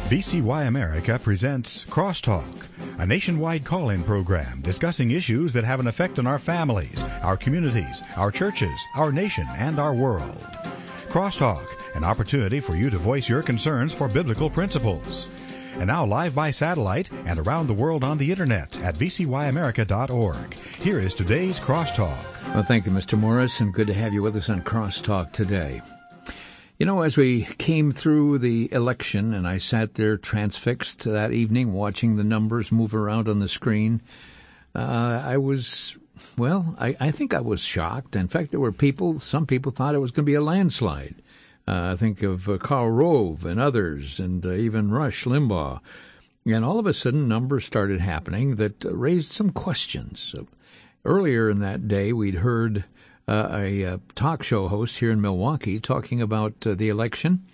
VCY America presents Crosstalk, a nationwide call-in program discussing issues that have an effect on our families, our communities, our churches, our nation, and our world. Crosstalk, an opportunity for you to voice your concerns for biblical principles. And now live by satellite and around the world on the internet at vcyamerica.org. Here is today's Crosstalk. Well, thank you, Mr. Morris, and good to have you with us on Crosstalk today. You know, as we came through the election, and I sat there transfixed that evening watching the numbers move around on the screen, I think I was shocked. In fact, there were some people thought it was going to be a landslide. Think of Karl Rove and others, and even Rush Limbaugh. And all of a sudden, numbers started happening that raised some questions. Earlier in that day, we'd heard a talk show host here in Milwaukee talking about the election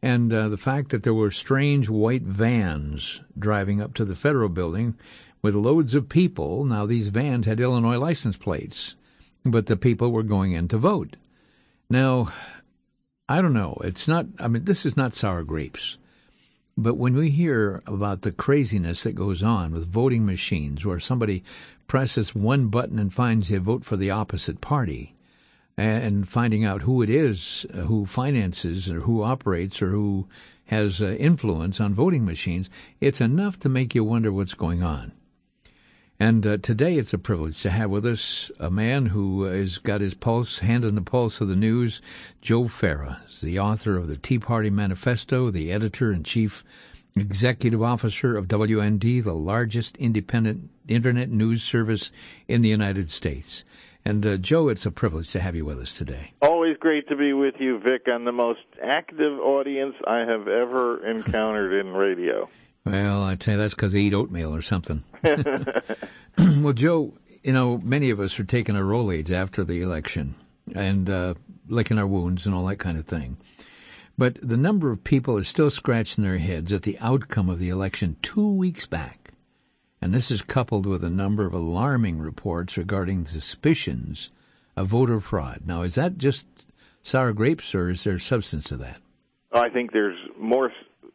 and the fact that there were strange white vans driving up to the federal building with loads of people. Now, these vans had Illinois license plates, but the people were going in to vote. Now, I don't know. This is not sour grapes. But when we hear about the craziness that goes on with voting machines where somebody presses one button and finds they vote for the opposite party, and finding out who it is, who finances or who operates or who has influence on voting machines, it's enough to make you wonder what's going on. And today it's a privilege to have with us a man who has got his hand on the pulse of the news. Joe Farah is the author of the Tea Party Manifesto, the editor and chief executive officer of WND, the largest independent internet news service in the United States. And Joe, it's a privilege to have you with us today. Always great to be with you, Vic, on the most active audience I have ever encountered in radio. Well, I tell you, that's because they eat oatmeal or something. Well, Joe, you know, many of us are taking our Rolaids after the election and licking our wounds and all that kind of thing. But the number of people are still scratching their heads at the outcome of the election 2 weeks back. And this is coupled with a number of alarming reports regarding suspicions of voter fraud. Now, is that just sour grapes, or is there substance to that? I think there's more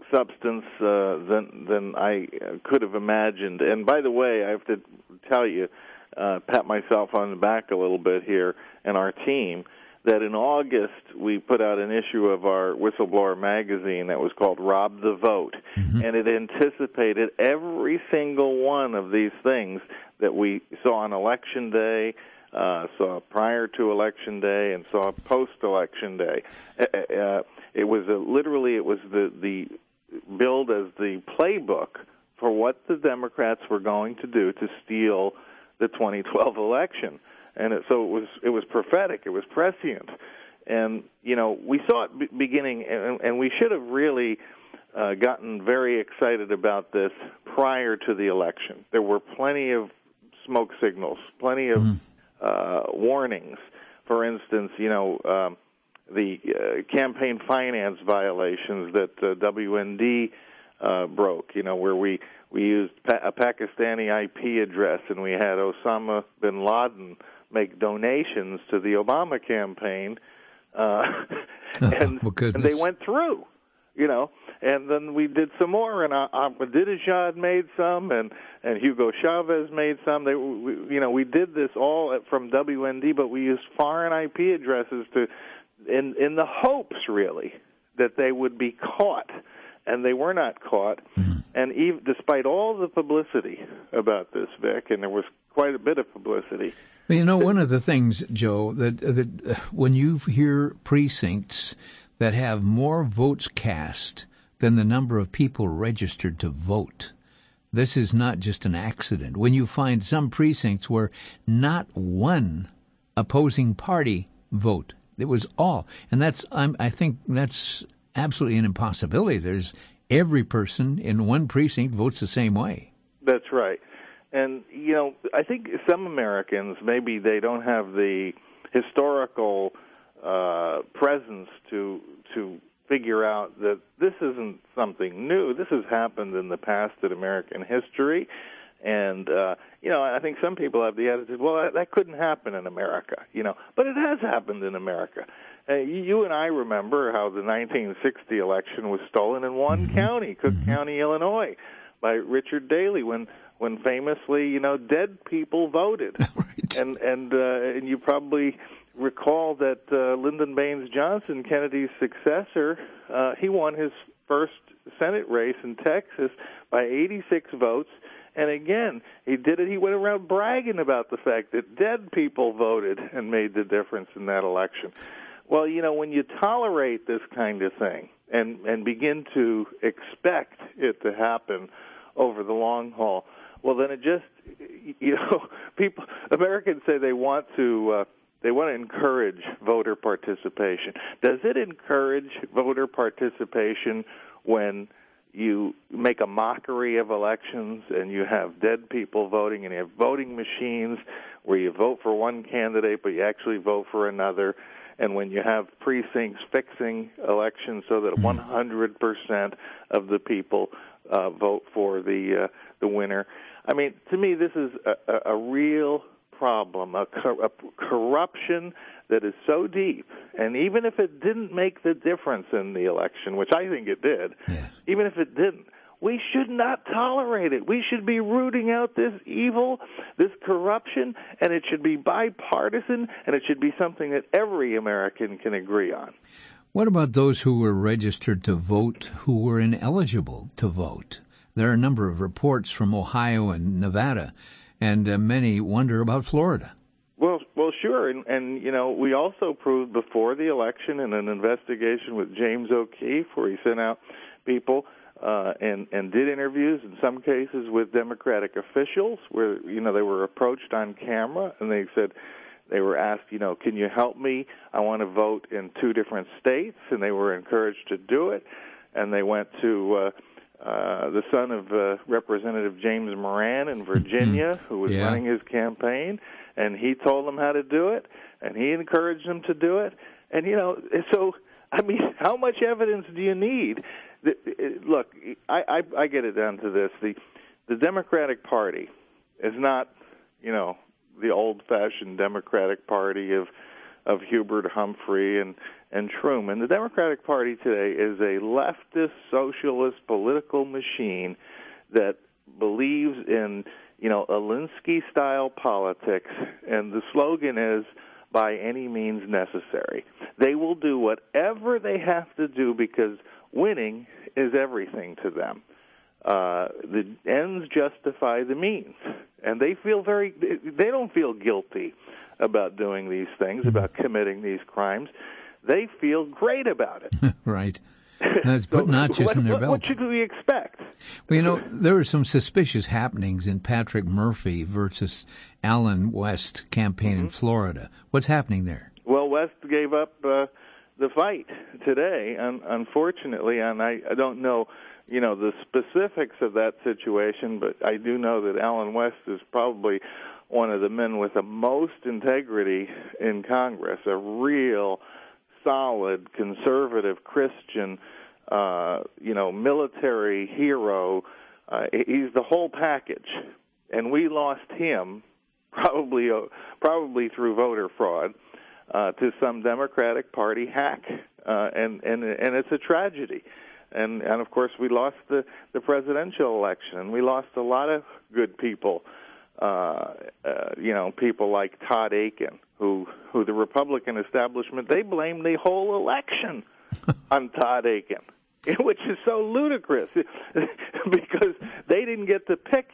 substance than I could have imagined. And by the way, I have to tell you, pat myself on the back a little bit here and our team, that in August we put out an issue of our Whistleblower magazine that was called Rob the Vote, and it anticipated every single one of these things that we saw on Election Day, saw prior to Election Day, and saw post-Election Day. It was the billed as the playbook for what the Democrats were going to do to steal the 2012 election. And it was prophetic. It was prescient. And, you know, we saw it beginning, and we should have really gotten very excited about this prior to the election. There were plenty of smoke signals, plenty of warnings. For instance, you know, the campaign finance violations that WND broke, you know, where we used a Pakistani IP address and we had Osama bin Laden make donations to the Obama campaign, and they went through, you know. And then we did some more, and Ahmadinejad made some, and Hugo Chavez made some. We did this all from WND, but we used foreign IP addresses in the hopes, really, that they would be caught, and they were not caught. And even despite all the publicity about this, Vic, and there was quite a bit of publicity. Well, you know, one of the things, Joe, that when you hear precincts that have more votes cast than the number of people registered to vote, this is not just an accident. When you find some precincts where not one opposing party vote, it was all, and I think that's absolutely an impossibility. There's every person in one precinct votes the same way. That's right. And, you know, I think some Americans, maybe they don't have the historical presence to figure out that this isn't something new. This has happened in the past in American history, And, I think some people have the attitude, well, that couldn't happen in America, but it has happened in America. You and I remember how the 1960 election was stolen in one county, Cook County, Illinois, by Richard Daley, when famously, dead people voted. Right. And you probably recall that Lyndon Baines Johnson, Kennedy's successor, he won his first Senate race in Texas by 86 votes. And again, he did it. He went around bragging about the fact that dead people voted and made the difference in that election. Well, when you tolerate this kind of thing and begin to expect it to happen over the long haul, well, then it just, Americans say they want to encourage voter participation. Does it encourage voter participation when you make a mockery of elections and you have dead people voting and you have voting machines where you vote for one candidate but you actually vote for another, and when you have precincts fixing elections so that 100% of the people vote for the winner? I mean, to me, this is a real problem, a corruption that is so deep, and even if it didn't make the difference in the election, which I think it did, yes, even if it didn't, we should not tolerate it. We should be rooting out this evil, this corruption, and it should be bipartisan, and it should be something that every American can agree on. What about those who were registered to vote who were ineligible to vote? There are a number of reports from Ohio and Nevada, and many wonder about Florida. Well, sure, and we also proved before the election in an investigation with James O'Keefe, where he sent out people and did interviews in some cases with Democratic officials, where they were approached on camera and they said they were asked, can you help me? I want to vote in 2 different states, and they were encouraged to do it. And they went to the son of Representative James Moran in Virginia, who was running his campaign, and he told them how to do it, and he encouraged them to do it. And, so, I mean, how much evidence do you need? Look, I get it down to this. The Democratic Party is not, the old-fashioned Democratic Party of Hubert Humphrey and Truman. The Democratic Party today is a leftist, socialist political machine that believes in, Alinsky-style politics, and the slogan is, by any means necessary. They will do whatever they have to do because winning is everything to them. The ends justify the means, and they don't feel guilty about doing these things, about committing these crimes. They feel great about it. Right. That's put notches in their belt. What should we expect? Well, there were some suspicious happenings in Patrick Murphy versus Allen West campaign in Florida. What's happening there? Well, West gave up the fight today, unfortunately, and I don't know, the specifics of that situation, but I do know that Allen West is probably one of the men with the most integrity in Congress, a real solid, conservative Christian, military hero. He's the whole package, and we lost him probably through voter fraud to some Democratic Party hack, and it's a tragedy. And of course we lost the presidential election. We lost a lot of good people. People like Todd Aiken, who the Republican establishment, they blamed the whole election on Todd Aiken, which is so ludicrous because they didn't get to pick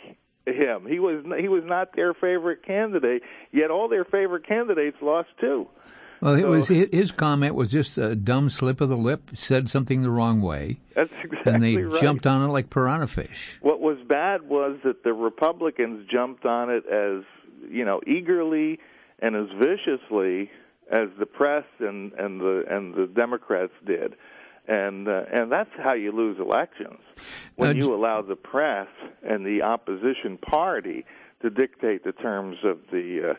him. He was not their favorite candidate, yet all their favorite candidates lost too. Well, his comment was just a dumb slip of the lip, said something the wrong way. That's exactly right. And they jumped on it like piranha fish. What was bad was that the Republicans jumped on it as, eagerly and as viciously as the press and the Democrats did. And that's how you lose elections, when you allow the press and the opposition party to dictate the terms of the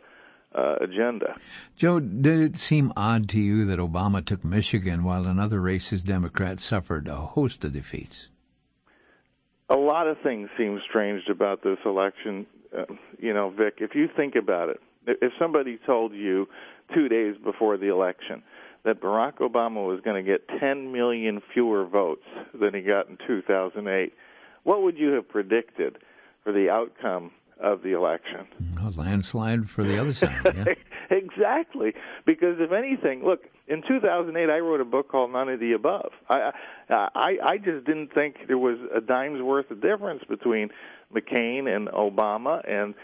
agenda. Joe, did it seem odd to you that Obama took Michigan while in other races Democrats suffered a host of defeats? A lot of things seem strange about this election. Vic, if you think about it, if somebody told you 2 days before the election that Barack Obama was going to get 10 million fewer votes than he got in 2008, what would you have predicted for the outcome of the election? A landslide for the other side, yeah. Exactly. Because if anything, look, in 2008 I wrote a book called None of the Above. I just didn't think there was a dime's worth of difference between McCain and Obama, and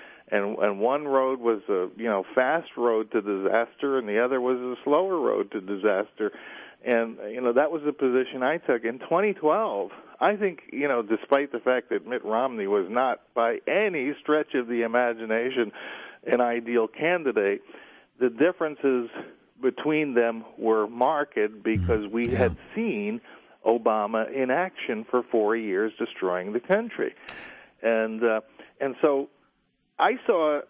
one road was a fast road to disaster, and the other was a slower road to disaster. And that was the position I took. In 2012, I think despite the fact that Mitt Romney was not by any stretch of the imagination an ideal candidate, the differences between them were marked because we had seen Obama in action for 4 years, destroying the country, and so I saw,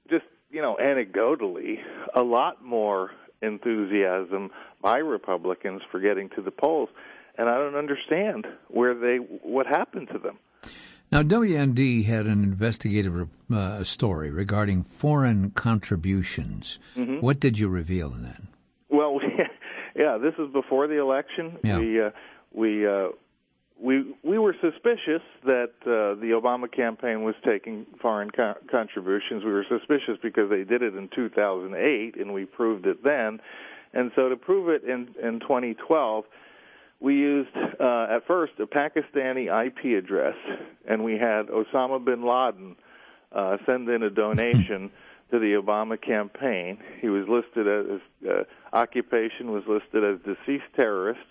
just anecdotally, a lot more enthusiasm by Republicans for getting to the polls, and I don't understand what happened to them. Now, WND had an investigative story regarding foreign contributions. Mm-hmm. What did you reveal in that? Well, this is before the election. Yeah. We were suspicious that the Obama campaign was taking foreign contributions. We were suspicious because they did it in 2008, and we proved it then. And so to prove it in 2012, we used, at first, a Pakistani IP address, and we had Osama bin Laden send in a donation to the Obama campaign. He was listed as occupation was listed as deceased terrorist.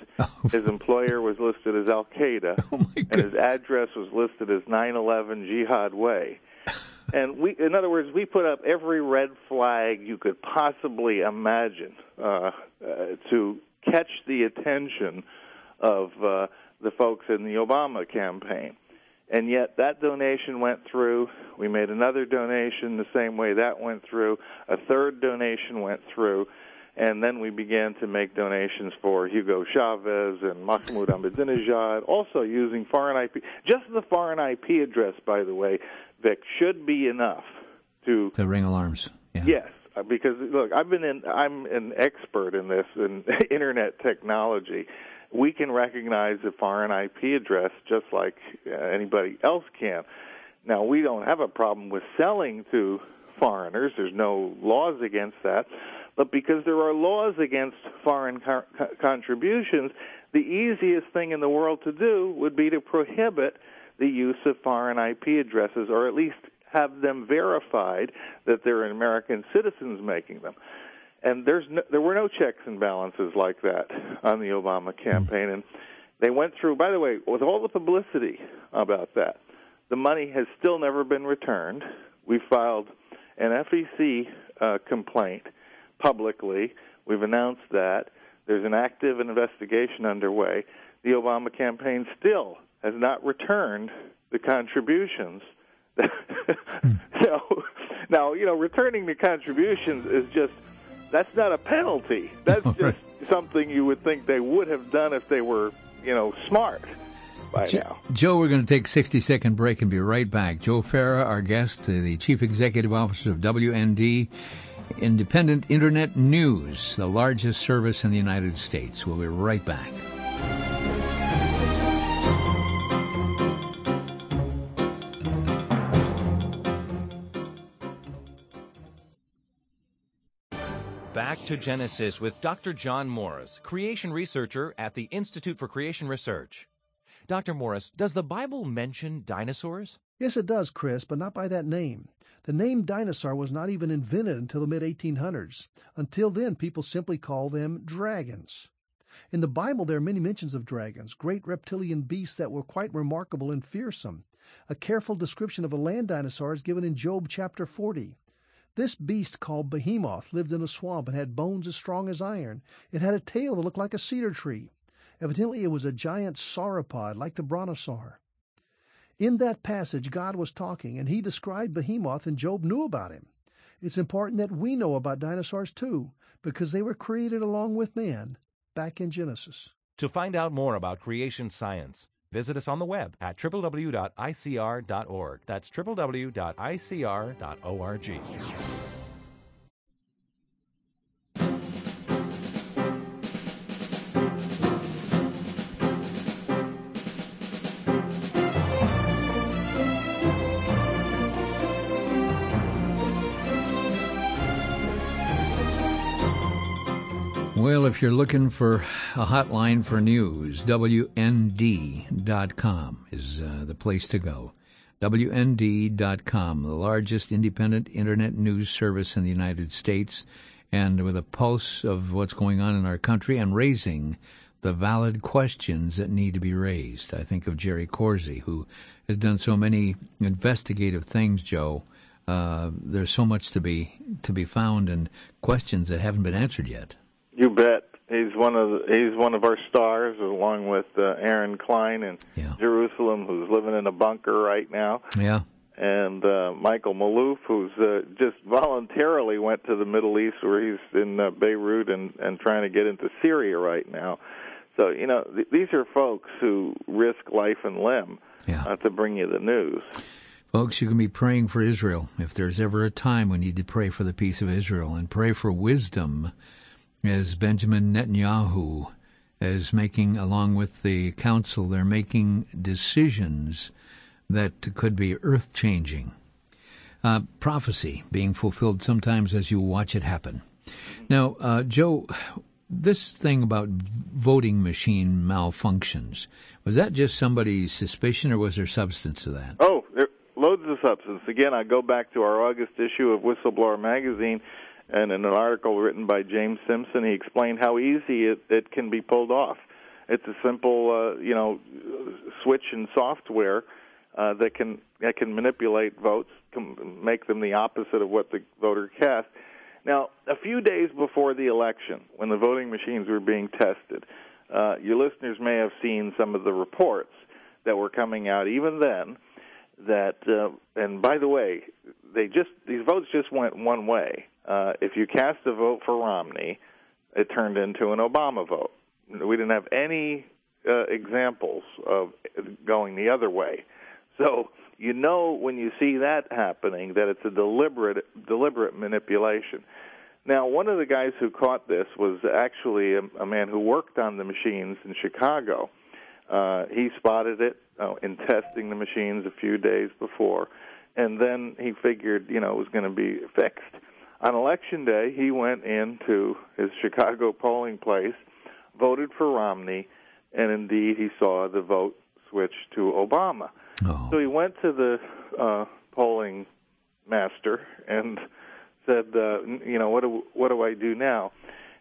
His employer was listed as Al-Qaeda, and his address was listed as 911 Jihad Way. And in other words, we put up every red flag you could possibly imagine to catch the attention of the folks in the Obama campaign. And yet that donation went through. We made another donation the same way that went through. A third donation went through. And then we began to make donations for Hugo Chavez and Mahmoud Ahmadinejad, also using foreign IP. Just the foreign IP address, by the way, Vic, should be enough to ring alarms. Yeah. Yes, because, look, I'm an expert in this, in Internet technology. We can recognize a foreign IP address just like anybody else can. Now, we don't have a problem with selling to foreigners. There's no laws against that. But because there are laws against foreign contributions, the easiest thing in the world to do would be to prohibit the use of foreign IP addresses, or at least have them verified that they're American citizens making them. And there were no checks and balances like that on the Obama campaign. And they went through, by the way, with all the publicity about that, the money has still never been returned. We filed an FEC complaint publicly. We've announced that. There's an active investigation underway. The Obama campaign still has not returned the contributions. So, now, returning the contributions is just, that's not a penalty. That's just something you would think they would have done if they were, smart by now. Joe, we're going to take a 60-second break and be right back. Joe Farah, our guest, the Chief Executive Officer of WND, Independent Internet News, the largest service in the United States. We'll be right back. Back to Genesis with Dr. John Morris, creation researcher at the Institute for Creation Research. Dr. Morris, does the Bible mention dinosaurs? Yes, it does, Chris, but not by that name. The name dinosaur was not even invented until the mid-1800s. Until then, people simply call them dragons. In the Bible, there are many mentions of dragons, great reptilian beasts that were quite remarkable and fearsome. A careful description of a land dinosaur is given in Job chapter 40. This beast, called Behemoth, lived in a swamp and had bones as strong as iron. It had a tail that looked like a cedar tree. Evidently, it was a giant sauropod, like the brontosaur. In that passage, God was talking, and he described Behemoth, and Job knew about him. It's important that we know about dinosaurs, too, because they were created along with man back in Genesis. To find out more about creation science, Visit us on the web at www.icr.org. That's www.icr.org. Well, if you're looking for a hotline for news, WND.com is the place to go. WND.com, the largest independent internet news service in the United States, and with a pulse of what's going on in our country and raising the valid questions that need to be raised. I think of Jerry Corsi, who has done so many investigative things, Joe. There's so much to be found and questions that haven't been answered yet. You bet. He's one of our stars, along with Aaron Klein in Jerusalem, who's living in a bunker right now. Yeah. And Michael Malouf, who's just voluntarily went to the Middle East, where he's in Beirut and trying to get into Syria right now. So, you know, these are folks who risk life and limb to bring you the news. Folks, you can be praying for Israel. If there's ever a time we need to pray for the peace of Israel and pray for wisdom, as Benjamin Netanyahu is making, along with the council, they're making decisions that could be earth-changing. Prophecy being fulfilled sometimes as you watch it happen. Now, Joe, this thing about voting machine malfunctions, was that just somebody's suspicion, or was there substance to that? Oh, there, loads of substance. Again, I go back to our August issue of Whistleblower Magazine, and in an article written by James Simpson, he explained how easy it can be pulled off. It's a simple, switch in software that can manipulate votes, can make them the opposite of what the voter cast. Now, a few days before the election, when the voting machines were being tested, your listeners may have seen some of the reports that were coming out even then. That and by the way, these votes just went one way. If you cast a vote for Romney, it turned into an Obama vote. We didn't have any examples of it going the other way. So you know when you see that happening that it's a deliberate manipulation. Now, one of the guys who caught this was actually a man who worked on the machines in Chicago. He spotted it in testing the machines a few days before, and then he figured, it was going to be fixed. On Election Day, he went into his Chicago polling place, voted for Romney, and indeed he saw the vote switch to Obama. Oh. So he went to the polling master and said, what do I do now?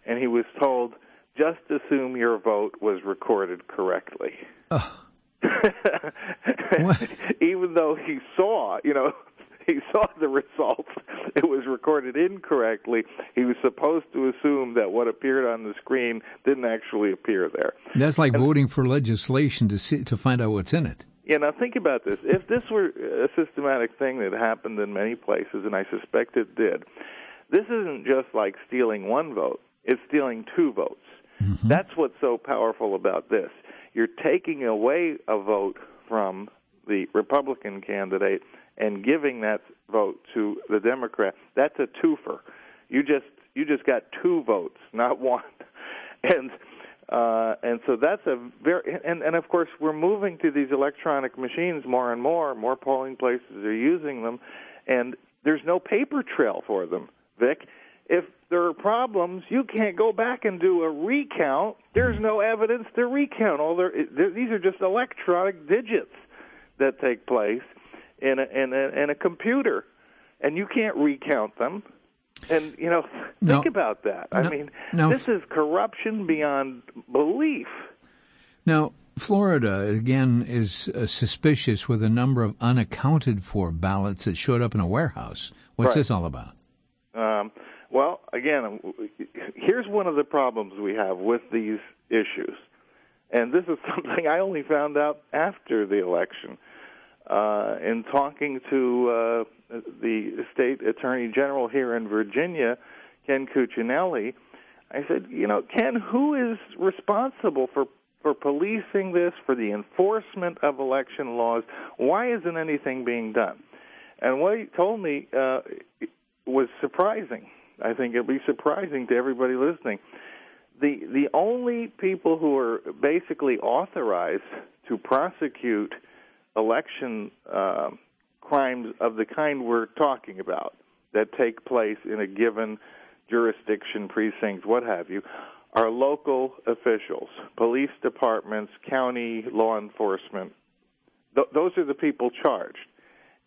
And he was told, just assume your vote was recorded correctly. Oh. Even though he saw the results, it was recorded incorrectly. He was supposed to assume that what appeared on the screen didn't actually appear there. That's like voting for legislation to find out what's in it. Now think about this. If this were a systematic thing that happened in many places, and I suspect it did, this isn't just like stealing one vote. It's stealing two votes. Mm-hmm. That's what's so powerful about this. You're taking away a vote from the Republican candidate and giving that vote to the Democrat. That's a twofer. You just got two votes, not one. And so that's a very and of course we're moving to these electronic machines more and more. More polling places are using them, and there's no paper trail for them, Vic. If there are problems, you can't go back and do a recount. There's no evidence to recount. These are just electronic digits that take place in a computer, and you can't recount them. And, think about that. This is corruption beyond belief. Now, Florida, again, is suspicious with a number of unaccounted for ballots that showed up in a warehouse. What's this all about? Well, again, here's one of the problems we have with these issues. And this is something I only found out after the election. In talking to the state attorney general here in Virginia, Ken Cuccinelli, I said, Ken, who is responsible for for policing this, for the enforcement of election laws. Why isn't anything being done? And what he told me was surprising. I think it'll be surprising to everybody listening. The only people who are basically authorized to prosecute election crimes of the kind we're talking about that take place in a given jurisdiction, precinct, what have you, are local officials, police departments, county law enforcement. Those are the people charged.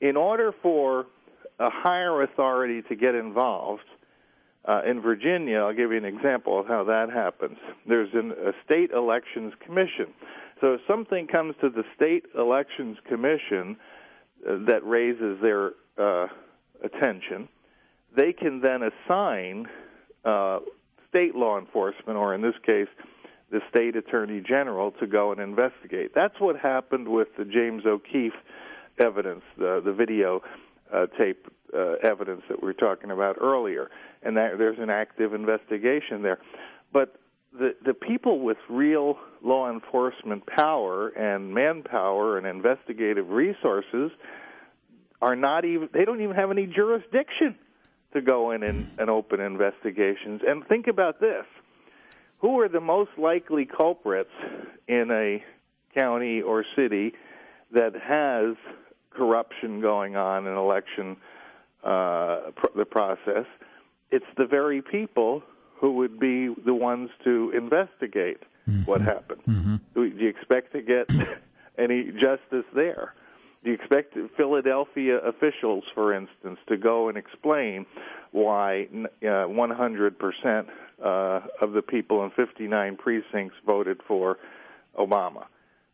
In order for a higher authority to get involved, in Virginia, I'll give you an example of how that happens. There's a state elections commission. So if something comes to the state elections commission that raises their attention, they can then assign state law enforcement, or in this case, the state attorney general, to go and investigate. That's what happened with the James O'Keefe evidence, the video tape evidence that we were talking about earlier, and there's an active investigation there. But the people with real law enforcement power and manpower and investigative resources they don't even have any jurisdiction to go in and open investigations. And think about this. Who are the most likely culprits in a county or city that has corruption going on in election the process? It's the very people who would be the ones to investigate what happened. Mm-hmm. Do you expect to get any justice there? Do you expect Philadelphia officials, for instance, to go and explain why 100% of the people in 59 precincts voted for Obama?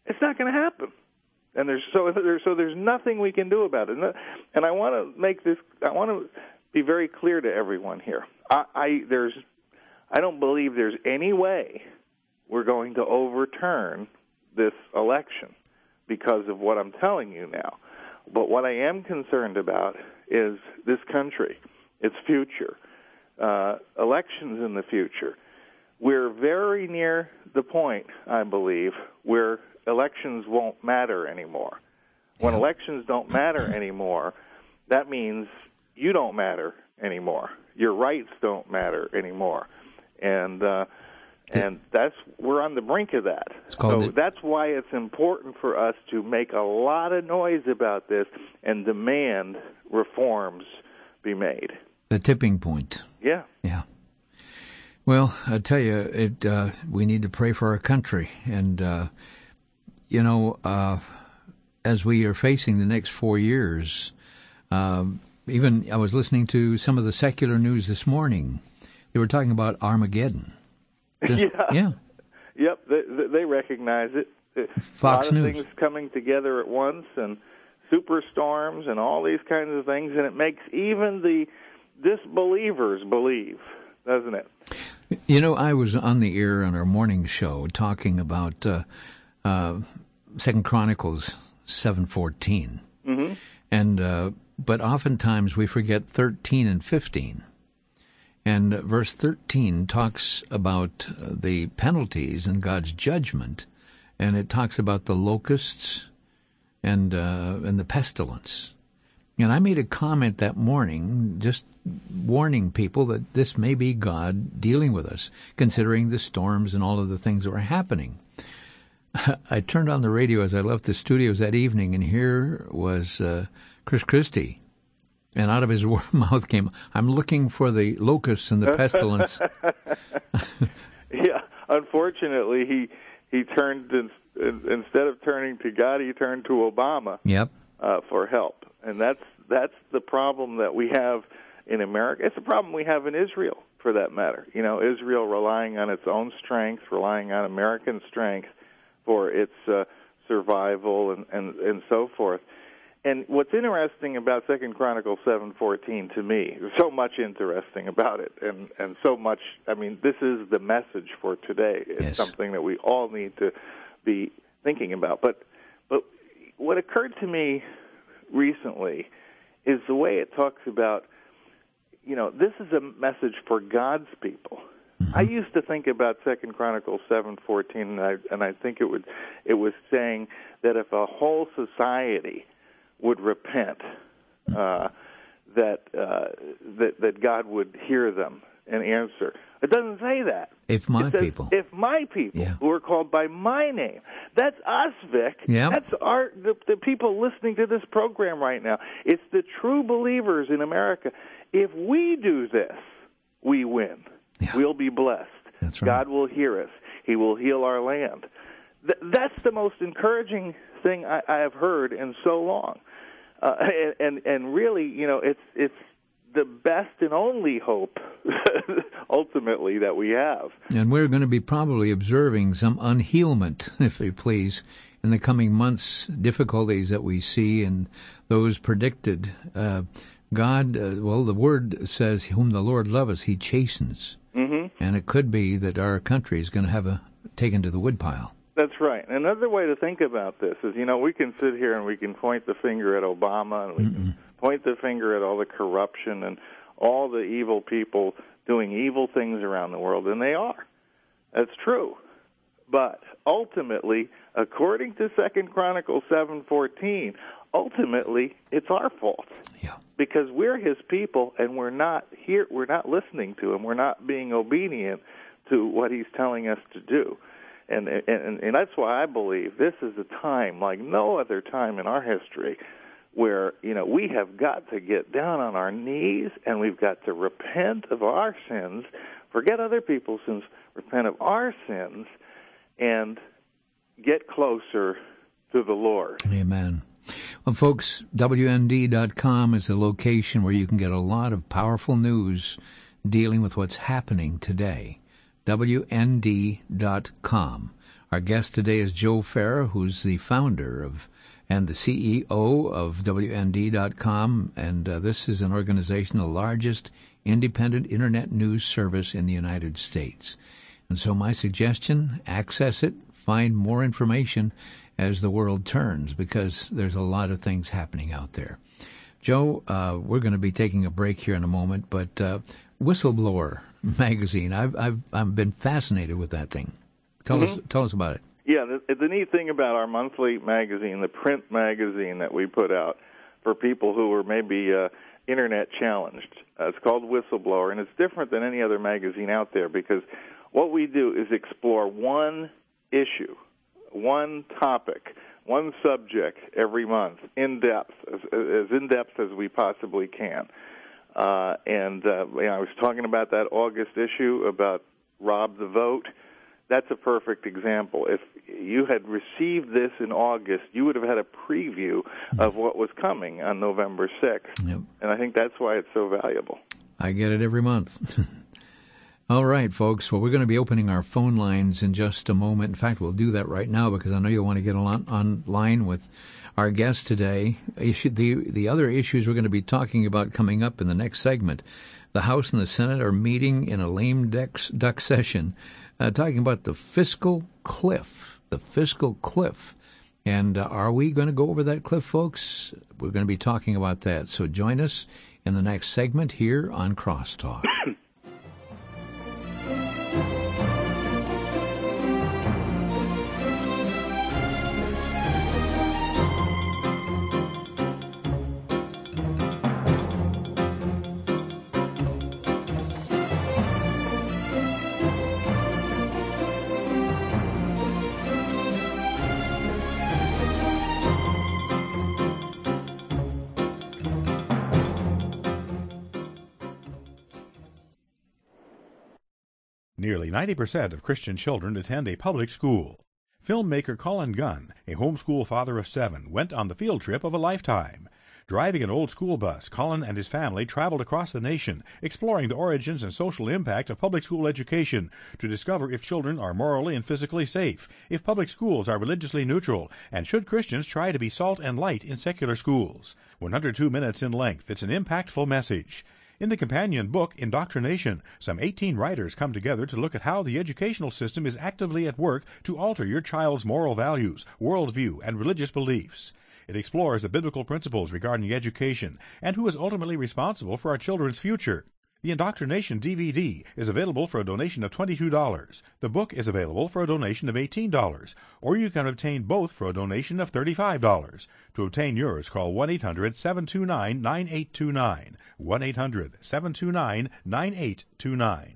It's not going to happen. And there's nothing we can do about it. And I want to make this. I want to be very clear to everyone here. I don't believe there's any way we're going to overturn this election because of what I'm telling you now. But what I am concerned about is this country, its future, elections in the future. We're very near the point, I believe, where elections won't matter anymore. When elections don't matter anymore, that means you don't matter anymore. Your rights don't matter anymore. And we're on the brink of that. So that's why it's important for us to make a lot of noise about this and demand reforms be made. The tipping point. Yeah. Yeah. Well, I tell you, we need to pray for our country. And, as we are facing the next 4 years, even I was listening to some of the secular news this morning. They were talking about Armageddon. Yeah. Yep, they recognize it. Fox a lot of News. things coming together at once, and superstorms and all these kinds of things, and it makes even the disbelievers believe, doesn't it? I was on the air on our morning show talking about 2 Chronicles 7:14, and but oftentimes we forget 13 and 15. And verse 13 talks about the penalties and God's judgment, and it talks about the locusts and the pestilence. And I made a comment that morning, just warning people that this may be God dealing with us, considering the storms and all of the things that were happening. I turned on the radio as I left the studios that evening, and here was Chris Christie. And out of his mouth came, "I'm looking for the locusts and the pestilence." Yeah, unfortunately, he turned, instead of turning to God, he turned to Obama. Yep. For help. And that's the problem that we have in America. It's a problem we have in Israel, for that matter. Israel relying on its own strength, relying on American strength for its survival and so forth. And what's interesting about 2 Chronicles 7:14 to me, there's so much interesting about it, and so much, this is the message for today. It's something that we all need to be thinking about. But what occurred to me recently is the way it talks about, this is a message for God's people. I used to think about 2 Chronicles 7:14, and I think it was saying that if a whole society would repent, that God would hear them and answer. It doesn't say that. If my people who are called by my name. That's us, Vic. Yep. That's the people listening to this program right now. It's the true believers in America. If we do this, we win. Yeah. We'll be blessed. That's right. God will hear us. He will heal our land. That's the most encouraging thing I have heard in so long. And really, it's the best and only hope, ultimately, that we have. And we're going to be probably observing some unhealment, if you please, in the coming months, difficulties that we see and those predicted. God, the Word says, whom the Lord loveth, he chastens. Mm-hmm. And it could be that our country is going to have taken to the woodpile. That's right. Another way to think about this is, we can sit here and we can point the finger at Obama and we can point the finger at all the corruption and all the evil people doing evil things around the world, and they are. That's true. But ultimately, according to 2 Chronicles 7:14, ultimately it's our fault. Yeah. Because we're his people and we're not listening to him, we're not being obedient to what he's telling us to do. And that's why I believe this is a time like no other time in our history where, we have got to get down on our knees and we've got to repent of our sins, forget other people's sins, repent of our sins, and get closer to the Lord. Amen. Well, folks, WND.com is the location where you can get a lot of powerful news dealing with what's happening today. WND.com. Our guest today is Joe Farah, who's the founder and the CEO of WND.com, and this is an organization, the largest independent internet news service in the United States. And so my suggestion, access it, find more information as the world turns, because there's a lot of things happening out there. Joe, we're going to be taking a break here in a moment, but Whistleblower magazine, I've been fascinated with that thing. Tell us about it. Yeah, the neat thing about our monthly magazine, the print magazine that we put out for people who are maybe internet challenged, it's called Whistleblower, and it's different than any other magazine out there because what we do is explore one issue, one topic, one subject every month, in-depth, as in-depth as we possibly can. I was talking about that August issue about Rob the Vote. That's a perfect example. If you had received this in August, you would have had a preview of what was coming on November 6th. Yep. And I think that's why it's so valuable. I get it every month. All right, folks. Well, we're going to be opening our phone lines in just a moment. In fact, we'll do that right now because I know you'll want to get online with our guest today. The other issues we're going to be talking about coming up in the next segment. The House and the Senate are meeting in a lame duck session, talking about the fiscal cliff. And are we going to go over that cliff, folks? We're going to be talking about that. So join us in the next segment here on Crosstalk. Nearly 90% of Christian children attend a public school. Filmmaker Colin Gunn, a homeschool father of 7, went on the field trip of a lifetime. Driving an old school bus, Colin and his family traveled across the nation, exploring the origins and social impact of public school education to discover if children are morally and physically safe, if public schools are religiously neutral, and should Christians try to be salt and light in secular schools. 102 minutes in length, it's an impactful message. In the companion book, Indoctrination, some 18 writers come together to look at how the educational system is actively at work to alter your child's moral values, worldview, and religious beliefs. It explores the biblical principles regarding education and who is ultimately responsible for our children's future. The Indoctrination DVD is available for a donation of $22. The book is available for a donation of $18, or you can obtain both for a donation of $35. To obtain yours, call 1-800-729-9829, 1-800-729-9829.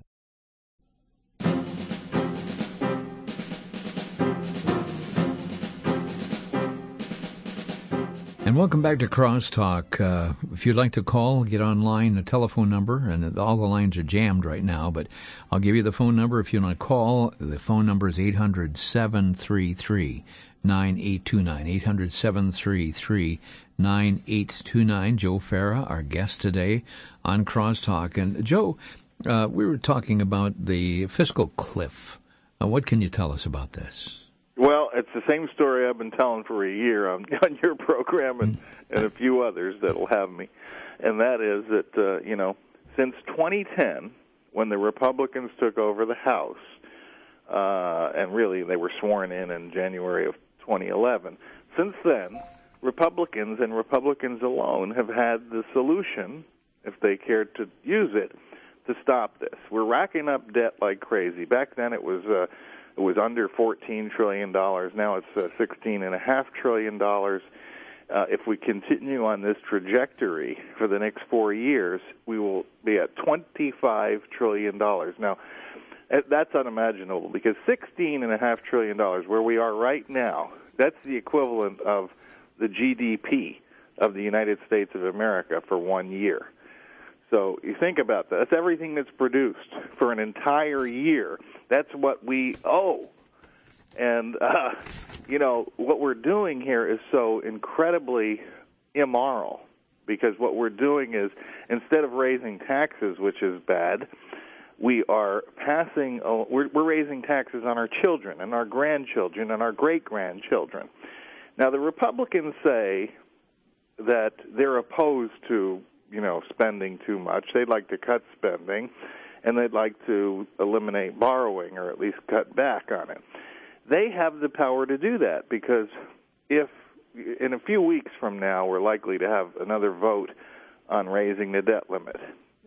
And welcome back to Crosstalk. If you'd like to call, get online, the telephone number, and all the lines are jammed right now, but I'll give you the phone number if you want to call. The phone number is 800-733-9829, 800-733-9829. Joe Farah, our guest today on Crosstalk. And Joe, we were talking about the fiscal cliff. What can you tell us about this? Well, it's the same story I've been telling for a year on your program and a few others that'll have me, and that is that, since 2010, when the Republicans took over the House, and really they were sworn in January of 2011, since then, Republicans and Republicans alone have had the solution, if they cared to use it, to stop this. We're racking up debt like crazy. Back then it was under $14 trillion. Now it's $16.5 trillion. If we continue on this trajectory for the next 4 years, we will be at $25 trillion. Now, that's unimaginable because $16.5 trillion, where we are right now, that's the equivalent of the GDP of the United States of America for 1 year. So you think about that. That's everything that's produced for an entire year. That's what we owe. And, what we're doing here is so incredibly immoral because what we're doing is instead of raising taxes, which is bad, we're raising taxes on our children and our grandchildren and our great-grandchildren. Now, the Republicans say that they're opposed to spending too much. They'd like to cut spending, and they'd like to eliminate borrowing or at least cut back on it. They have the power to do that because if in a few weeks from now we're likely to have another vote on raising the debt limit.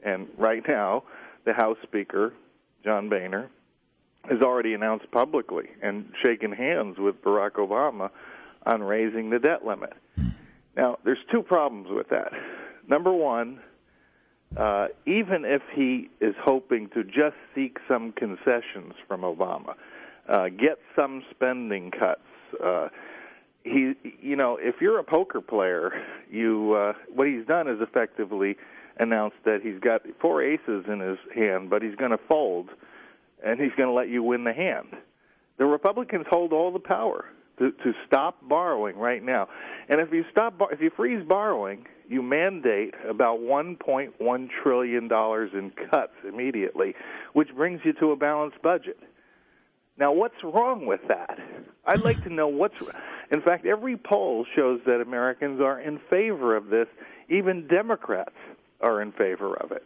And right now, the House Speaker, John Boehner, has already announced publicly and shaken hands with Barack Obama on raising the debt limit. Now, there's two problems with that. Number one, even if he is hoping to just seek some concessions from Obama, get some spending cuts, if you're a poker player, what he's done is effectively announced that he's got 4 aces in his hand, but he's going to fold, and he's going to let you win the hand. The Republicans hold all the power to stop borrowing right now. And if you freeze borrowing, you mandate about $1.1 trillion in cuts immediately, which brings you to a balanced budget. Now, what's wrong with that? I'd like to know in fact, every poll shows that Americans are in favor of this. Even Democrats are in favor of it.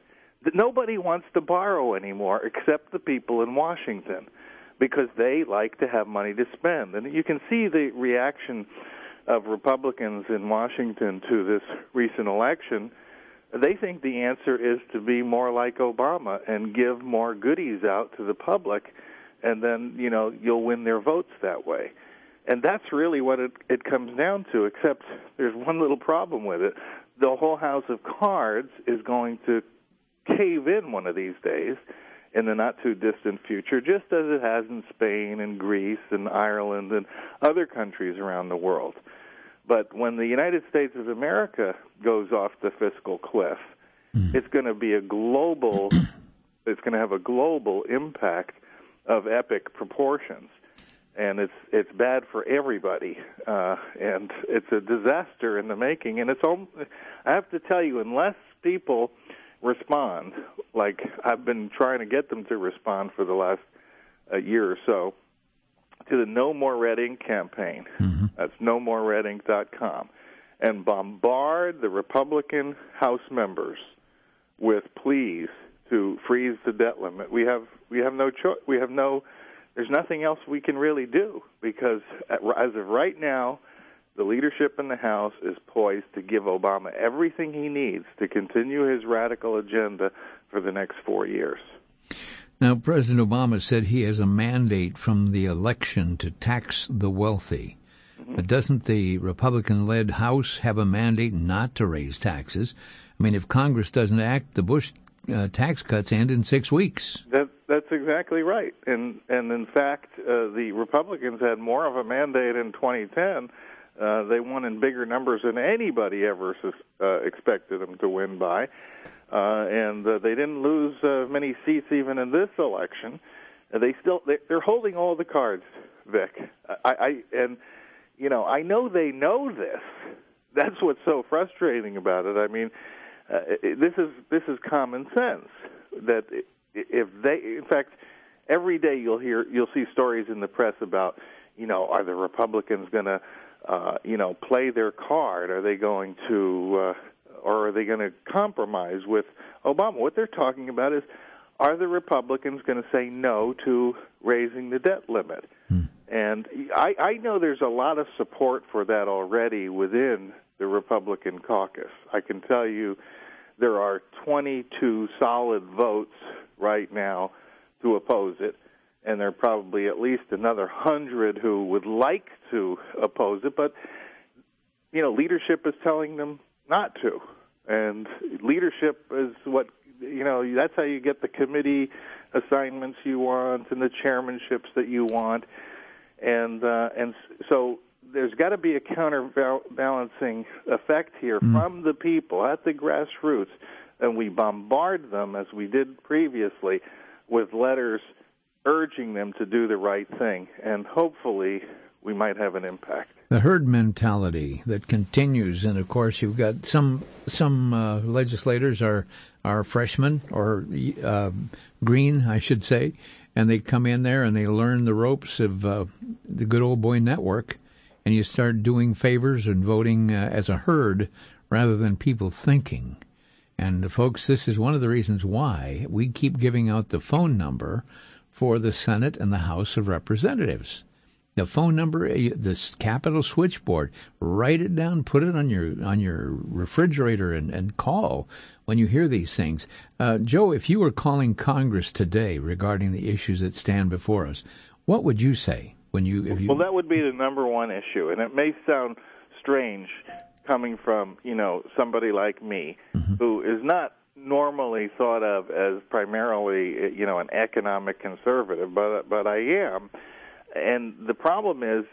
Nobody wants to borrow anymore except the people in Washington because they like to have money to spend. And you can see the reaction of Republicans in Washington to this recent election. They think the answer is to be more like Obama and give more goodies out to the public, and then, you'll win their votes that way. And that's really what it comes down to, except there's one little problem with it. The whole house of cards is going to cave in one of these days in the not-too-distant future, just as it has in Spain and Greece and Ireland and other countries around the world. But when the United States of America goes off the fiscal cliff, it's going to be it's going to have a global impact of epic proportions. And it's bad for everybody, and it's a disaster in the making. And I have to tell you, unless people respond, like I've been trying to get them to respond for the last year or so, to the No More Red Ink campaign. That's nomoreredink.com, and bombard the Republican House members with pleas to freeze the debt limit. We have no choice. There's nothing else we can really do because as of right now, the leadership in the House is poised to give Obama everything he needs to continue his radical agenda for the next 4 years. Now, President Obama said he has a mandate from the election to tax the wealthy. But doesn't the Republican-led House have a mandate not to raise taxes? I mean, if Congress doesn't act, the Bush tax cuts end in 6 weeks. That's exactly right. And in fact, the Republicans had more of a mandate in 2010. They won in bigger numbers than anybody ever expected them to win by. And they didn't lose many seats even in this election. They're holding all the cards, Vic. I know they know this. That's what's so frustrating about it. I mean, this is common sense. That if they, in fact, every day you'll see stories in the press about, are the Republicans going to, play their card? Are they going to, or are they going to compromise with Obama? What they're talking about is, are the Republicans going to say no to raising the debt limit? And I know there's a lot of support for that already within the Republican caucus. I can tell you there are 22 solid votes right now to oppose it, and there are probably at least another 100 who would like to oppose it, but, leadership is telling them not to. And leadership is what, that's how you get the committee assignments you want and the chairmanships that you want. And so there's got to be a counterbalancing effect here from the people at the grassroots, and we bombard them, as we did previously, with letters urging them to do the right thing, and hopefully we might have an impact. The herd mentality that continues, and of course you've got some legislators are freshmen or green, I should say, and they come in there and they learn the ropes of the good old boy network, and you start doing favors and voting as a herd rather than people thinking. And folks, this is one of the reasons why we keep giving out the phone number for the Senate and the House of Representatives. The phone number, this Capitol switchboard, write it down, put it on your refrigerator, and call when you hear these things. Joe, if you were calling Congress today regarding the issues that stand before us, what would you say? Well, that would be the number one issue, and it may sound strange coming from somebody like me, who is not normally thought of as primarily an economic conservative, but I am. And the problem is,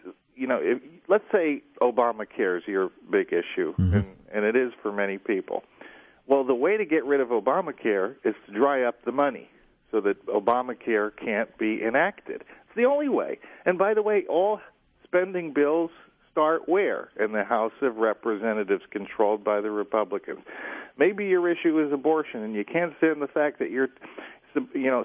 let's say Obamacare is your big issue, and it is for many people. Well, the way to get rid of Obamacare is to dry up the money so that Obamacare can't be enacted. It's the only way. And by the way, all spending bills start where? In the House of Representatives, controlled by the Republicans. Maybe your issue is abortion, and you can't stand the fact that you're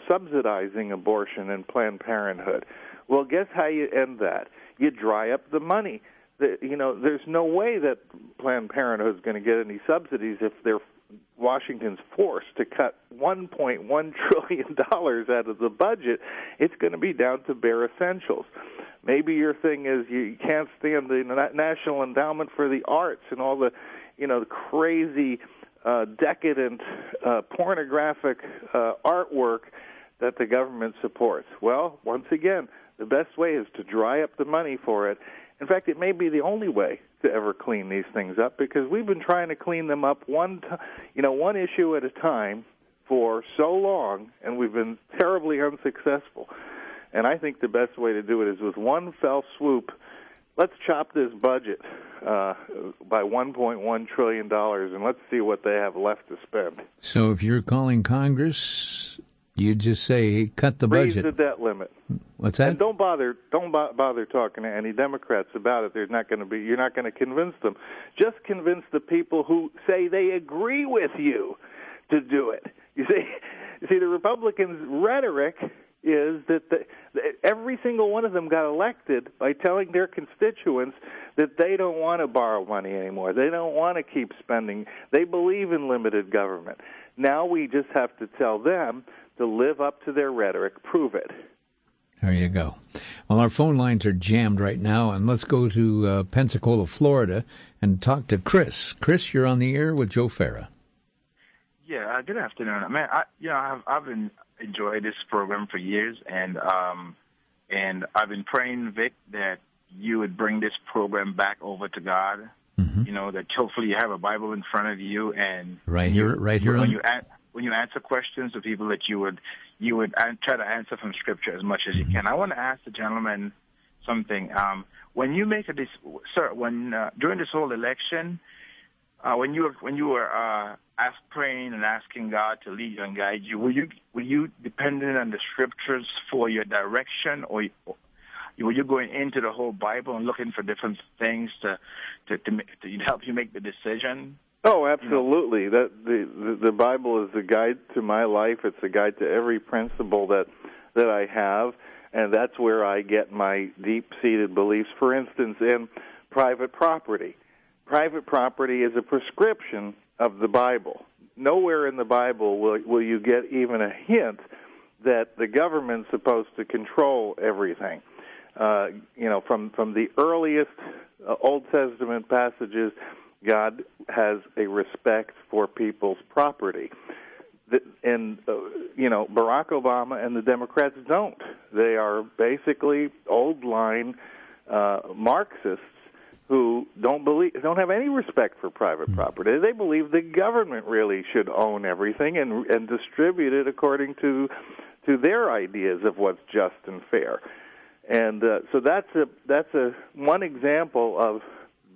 subsidizing abortion and Planned Parenthood. Well, guess how you end that? You dry up the money. There's no way that Planned Parenthood is going to get any subsidies if Washington's forced to cut $1.1 trillion out of the budget. It's going to be down to bare essentials. Maybe your thing is you can't stand the National Endowment for the Arts and all the, the crazy, decadent, pornographic artwork that the government supports. Well, once again, the best way is to dry up the money for it. In fact, it may be the only way to ever clean these things up, because we've been trying to clean them up one issue at a time for so long, and we've been terribly unsuccessful. And I think the best way to do it is with one fell swoop. Let's chop this budget by $1.1 trillion, and let's see what they have left to spend. So if you're calling Congress, you just say, cut the budget. Raise the debt limit. What's that? And don't bother talking to any Democrats about it. You're not going to convince them. Just convince the people who say they agree with you to do it. You see, the Republicans' rhetoric is that every single one of them got elected by telling their constituents that they don't want to borrow money anymore. They don't want to keep spending. They believe in limited government. Now we just have to tell them to live up to their rhetoric. Prove it. There you go. Well, our phone lines are jammed right now, and let's go to Pensacola, Florida, and talk to Chris. Chris, you're on the air with Joe Farah. Yeah, good afternoon. Man, I've been enjoyed this program for years, and I've been praying, Vic, that you would bring this program back over to God. You know, that hopefully you have a Bible in front of you, and right here. When you answer questions to people, that you would try to answer from Scripture as much as you can. I want to ask the gentleman something. When you make during this whole election, when you were praying and asking God to lead you and guide you, were you dependent on the Scriptures for your direction, or were you going into the whole Bible and looking for different things to help you make the decision? Oh, absolutely. That the Bible is a guide to my life. It's a guide to every principle that I have, and that's where I get my deep-seated beliefs. For instance, in private property. Private property is a prescription of the Bible. Nowhere in the Bible will you get even a hint that the government's supposed to control everything. From the earliest Old Testament passages, God has a respect for people's property. And Barack Obama and the Democrats don't. They are basically old-line Marxists who don't have any respect for private property. They believe the government really should own everything and distribute it according to their ideas of what's just and fair. And so that's one example of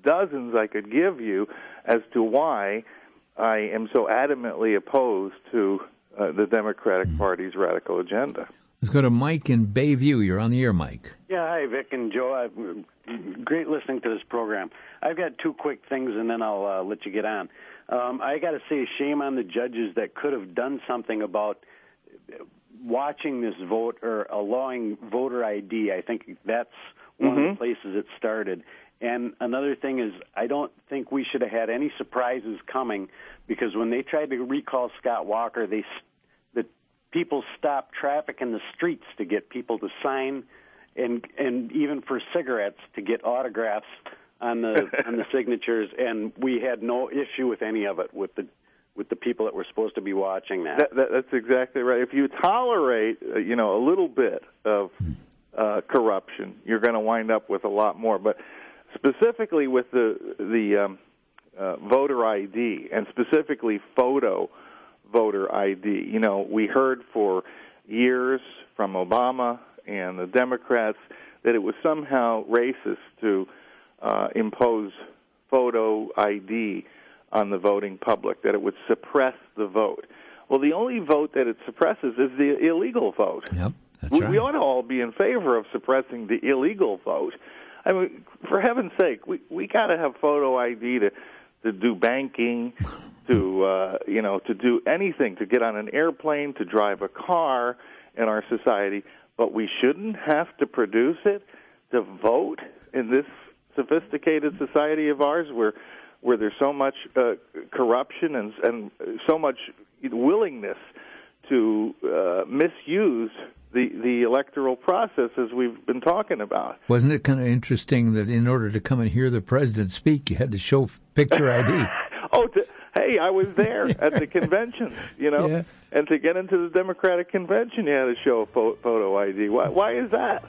dozens I could give you as to why I am so adamantly opposed to the Democratic Party's radical agenda. Let's go to Mike in Bayview. You're on the air, Mike. Yeah, hi, Vic and Joe. Great listening to this program. I've got two quick things, and then I'll let you get on. I got to say, shame on the judges that could have done something about watching this vote or allowing voter ID. I think that's one of the places it started. And another thing is, I don't think we should have had any surprises coming, because when they tried to recall Scott Walker, the people stopped traffic in the streets to get people to sign, and even for cigarettes to get autographs on the signatures, and we had no issue with any of it with the people that were supposed to be watching that. That's exactly right. If you tolerate, a little bit of corruption, you're going to wind up with a lot more. But specifically with the voter ID, and specifically photo voter ID, we heard for years from Obama and the Democrats that it was somehow racist to impose photo ID on the voting public, that it would suppress the vote. Well, the only vote that it suppresses is the illegal vote. Yep, that's right. We ought to all be in favor of suppressing the illegal vote. I mean, for heaven's sake, we got to have photo ID to do banking, to do anything, to get on an airplane, to drive a car in our society. But we shouldn't have to produce it to vote in this sophisticated society of ours, where there's so much corruption and so much willingness to misuse the electoral process, as we've been talking about. Wasn't it kind of interesting that in order to come and hear the president speak, you had to show picture ID? Hey, I was there at the convention, Yeah. And to get into the Democratic convention, you had to show a photo ID. Why is that?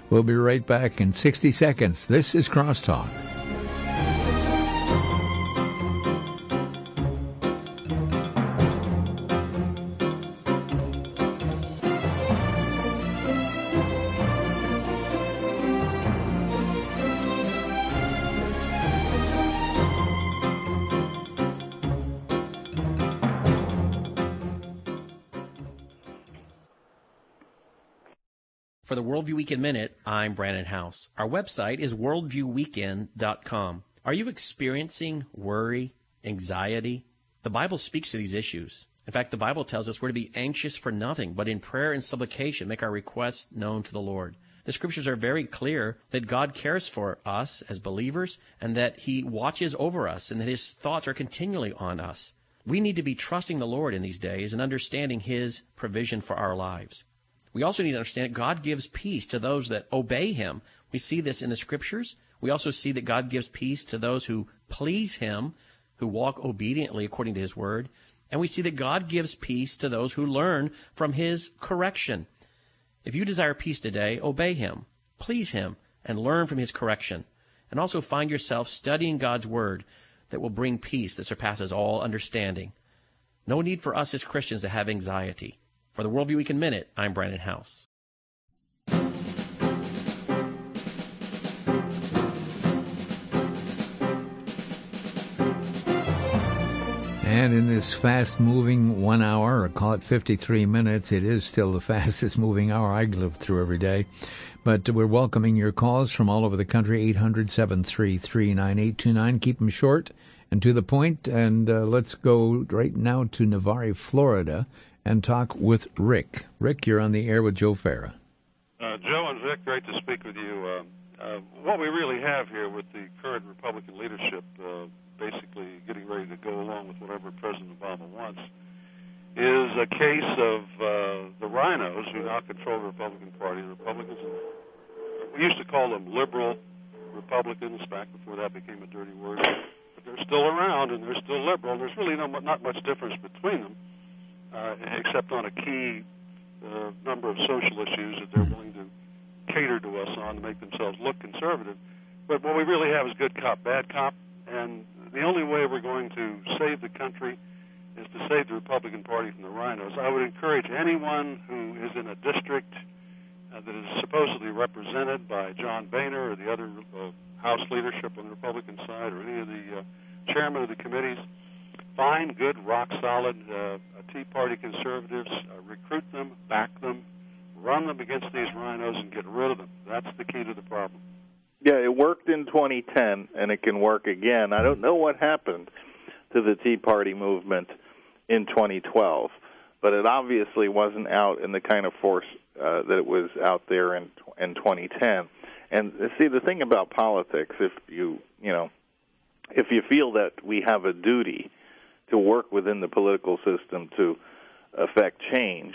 We'll be right back in 60 seconds. This is Crosstalk. For the Worldview Weekend Minute, I'm Brandon House. Our website is worldviewweekend.com. Are you experiencing worry, anxiety? The Bible speaks to these issues. In fact, the Bible tells us we're to be anxious for nothing, but in prayer and supplication make our requests known to the Lord. The Scriptures are very clear that God cares for us as believers, and that He watches over us, and that His thoughts are continually on us. We need to be trusting the Lord in these days and understanding His provision for our lives. We also need to understand that God gives peace to those that obey Him. We see this in the Scriptures. We also see that God gives peace to those who please Him, who walk obediently according to His Word. And we see that God gives peace to those who learn from his correction. If you desire peace today, obey him, please him, and learn from his correction. And also find yourself studying God's word that will bring peace that surpasses all understanding. No need for us as Christians to have anxiety. For the Worldview Week in Minute, I'm Brandon House. And in this fast-moving 1 hour, or call it 53 minutes, it is still the fastest-moving hour I live through every day. But we're welcoming your calls from all over the country, 800-733-9829. Keep them short and to the point. And let's go right now to Navarre, Florida, and talk with Rick. Rick, you're on the air with Joe Farah. Joe and Vic, great to speak with you. What we really have here with the current Republican leadership basically getting ready to go along with whatever President Obama wants is a case of the rhinos who now control the Republican Party. The Republicans, we used to call them liberal Republicans back before that became a dirty word, but they're still around and they're still liberal. There's really not much difference between them, except on a key number of social issues that they're willing to cater to us on to make themselves look conservative. But what we really have is good cop, bad cop, and the only way we're going to save the country is to save the Republican Party from the rhinos. I would encourage anyone who is in a district that is supposedly represented by John Boehner or the other House leadership on the Republican side or any of the chairmen of the committees, find good, rock-solid Tea Party conservatives, recruit them, back them, run them against these rhinos, and get rid of them. That's the key to the problem. Yeah, it worked in 2010, and it can work again. I don't know what happened to the Tea Party movement in 2012, but it obviously wasn't out in the kind of force that it was out there in 2010. And see, the thing about politics, if you feel that we have a duty to work within the political system to affect change,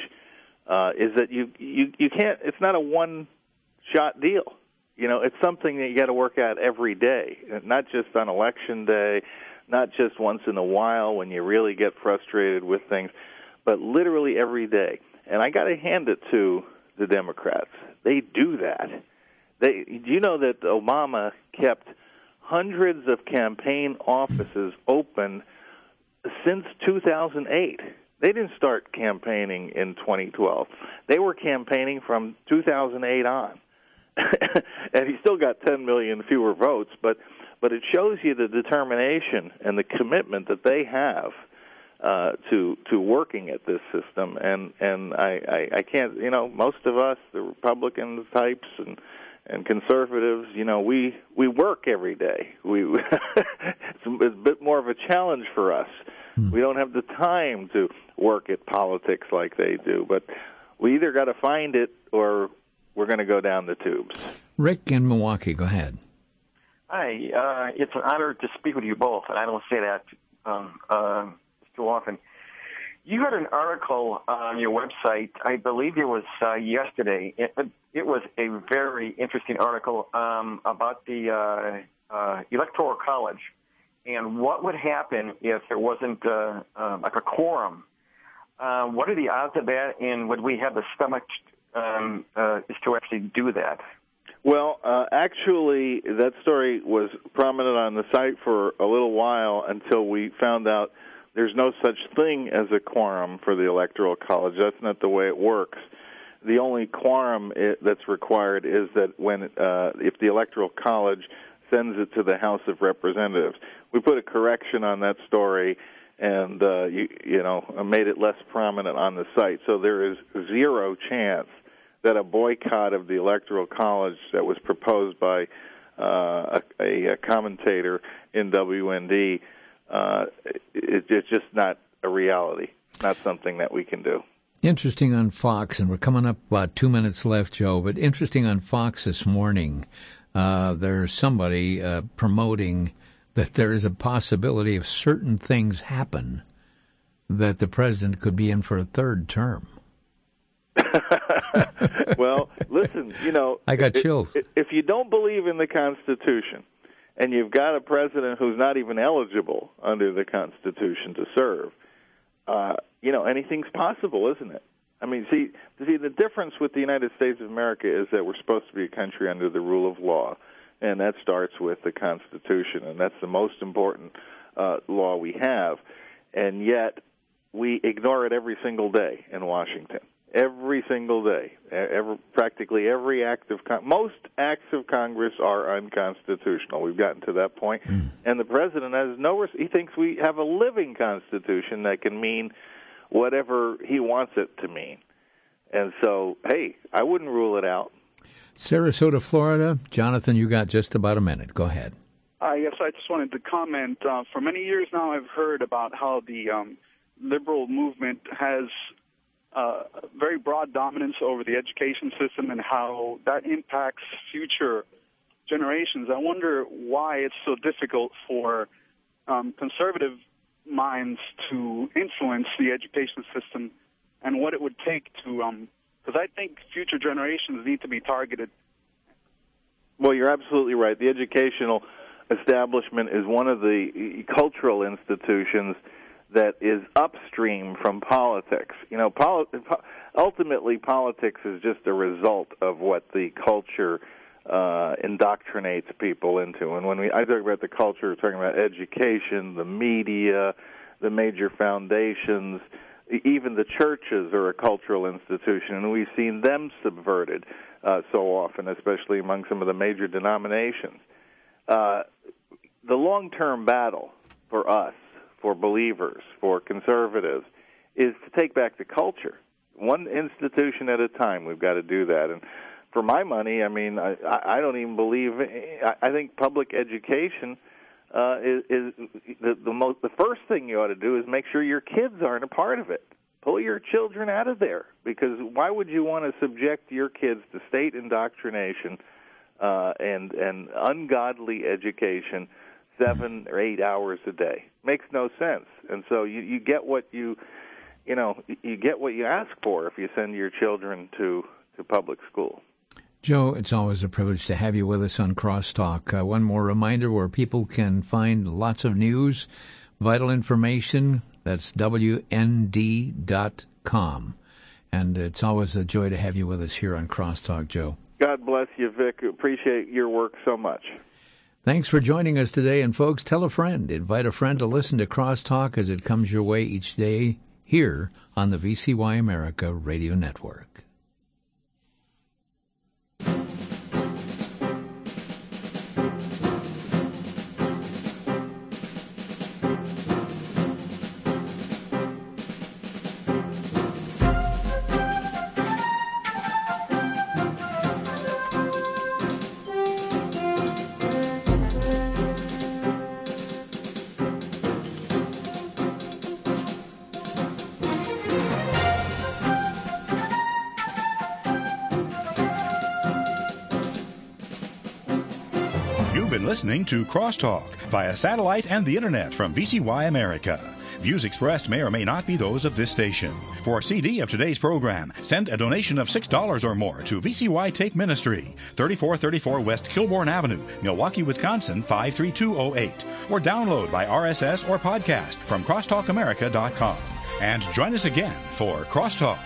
is that you can't. It's not a one-shot deal. You know, it's something that you got to work at every day, not just on election day, not just once in a while when you really get frustrated with things, but literally every day. And I got to hand it to the Democrats. They do that. Do you know that Obama kept hundreds of campaign offices open since 2008? They didn't start campaigning in 2012. They were campaigning from 2008 on. And he still got 10 million fewer votes, but it shows you the determination and the commitment that they have to working at this system. And I can't, most of us, the Republican types and conservatives, we work every day. It's a bit more of a challenge for us. We don't have the time to work at politics like they do, but we either got to find it or we're going to go down the tubes. Rick in Milwaukee, go ahead. Hi, it's an honor to speak with you both, and I don't say that too often. You had an article on your website, I believe it was yesterday. It was a very interesting article about the Electoral College and what would happen if there wasn't like a quorum. What are the odds of that, and would we have the stomach to actually do that? Well, actually, that story was prominent on the site for a little while until we found out there's no such thing as a quorum for the Electoral College. That's not the way it works. The only quorum that's required is that if the Electoral College sends it to the House of Representatives. We put a correction on that story and made it less prominent on the site. So there is zero chance that a boycott of the Electoral College that was proposed by a commentator in WND, it's just not a reality, not something that we can do. Interesting on Fox, and we're coming up about 2 minutes left, Joe, but interesting on Fox this morning, there's somebody promoting that there is a possibility if certain things happen that the president could be in for a third term. Well, listen, I got chills. If you don't believe in the Constitution and you've got a president who's not even eligible under the Constitution to serve, anything's possible, isn't it? I mean, see, the difference with the United States of America is that we're supposed to be a country under the rule of law, and that starts with the Constitution, and that's the most important law we have, and yet we ignore it every single day in Washington. Every single day, practically every most acts of Congress are unconstitutional. We've gotten to that point, and the president has he thinks we have a living Constitution that can mean whatever he wants it to mean. And so, hey, I wouldn't rule it out. Sarasota, Florida. Jonathan, you got just about a minute. Go ahead. Yes, I just wanted to comment. For many years now, I've heard about how the liberal movement has very broad dominance over the education system and how that impacts future generations. I wonder why it's so difficult for conservative minds to influence the education system and what it would take to, because I think future generations need to be targeted. Well, you're absolutely right. The educational establishment is one of the cultural institutions that is upstream from politics. Ultimately, politics is just a result of what the culture indoctrinates people into. And when I talk about the culture, we're talking about education, the media, the major foundations, even the churches are a cultural institution, and we've seen them subverted so often, especially among some of the major denominations. The long-term battle for us, for believers, for conservatives, is to take back the culture. One institution at a time, we've got to do that. And for my money, I mean, I don't even believe. I think public education is the first thing you ought to do is make sure your kids aren't a part of it. Pull your children out of there, because why would you want to subject your kids to state indoctrination and ungodly education 7 or 8 hours a day? Makes no sense. And so you get what you get what you ask for if you send your children to public school. Joe, it's always a privilege to have you with us on Crosstalk. One more reminder where people can find lots of news, vital information. That's WND.com. And it's always a joy to have you with us here on Crosstalk, Joe. God bless you, Vic. Appreciate your work so much. Thanks for joining us today. And folks, tell a friend. Invite a friend to listen to Crosstalk as it comes your way each day here on the VCY America Radio Network. Listening to Crosstalk via satellite and the internet from VCY America. Views expressed may or may not be those of this station. For a CD of today's program, send a donation of $6 or more to VCY Take Ministry, 3434 West Kilbourne Avenue, Milwaukee, Wisconsin, 53208, or download by RSS or podcast from crosstalkamerica.com. And join us again for Crosstalk.